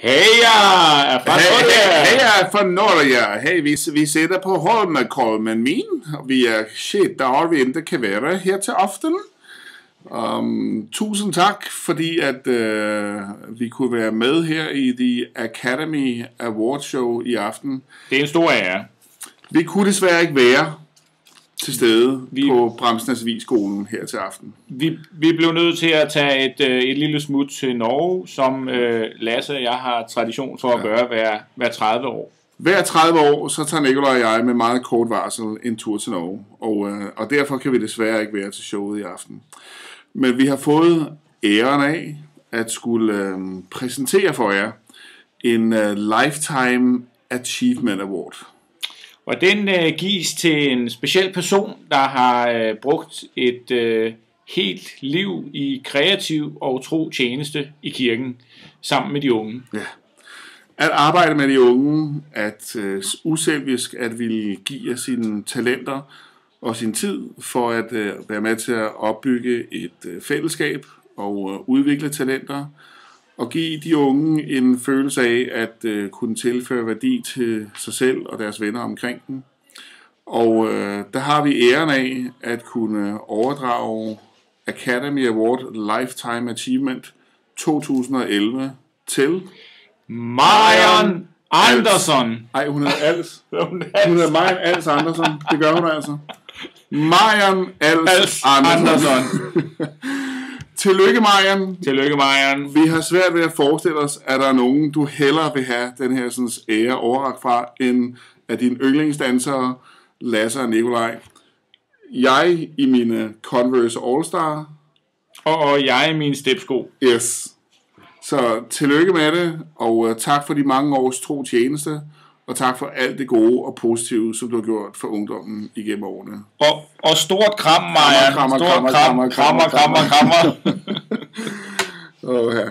Heja fra Norge! Heja fra Norge! Hey, vi sitter på Holmenkollen min, og vi er shit, der har vi ikke kan være her til aften. Tusind tak, fordi at vi kunne være med her i The Academy Awards Show i aften. Det er en stor ære. Vi kunne desværre ikke være til stede på Bramsnæs Vigskolen her til aften. Vi blev nødt til at tage et lille smut til Norge, som Lasse og jeg har tradition for at gøre hver 30 år. Hver 30 år, så tager Nikolaj og jeg med meget kort varsel en tur til Norge, og derfor kan vi desværre ikke være til showet i aften. Men vi har fået æren af at skulle præsentere for jer en Lifetime Achievement Award. Og den gives til en speciel person, der har brugt et helt liv i kreativ og tro tjeneste i kirken sammen med de unge. Ja. At arbejde med de unge, at uselvisk at ville give jer sine talenter og sin tid for at være med til at opbygge et fællesskab og udvikle talenter og give de unge en følelse af at kunne tilføre værdi til sig selv og deres venner omkring dem. Og der har vi æren af at kunne overdrage Academy Award Lifetime Achievement 2011 til Marian Andersson. Ej, hun hedder Als. Hun hedder Marian Als Andersson. Det gør hun altså. Marian Als Andersson. Tillykke, Marian. Tillykke, Marian. Vi har svært ved at forestille os, at der er nogen, du hellere vil have den her sådan, ære overrakt fra, end af dine yndlingsdansere, Lasse og Nikolaj. Jeg i mine Converse All-Star. Og jeg i mine stepsko. Yes. Så tillykke med det, og tak for de mange års tro tjeneste, og tak for alt det gode og positive, som du har gjort for ungdommen igennem årene. Og stort kram, Marian. Krammer. Stort krammer. Åh, ja.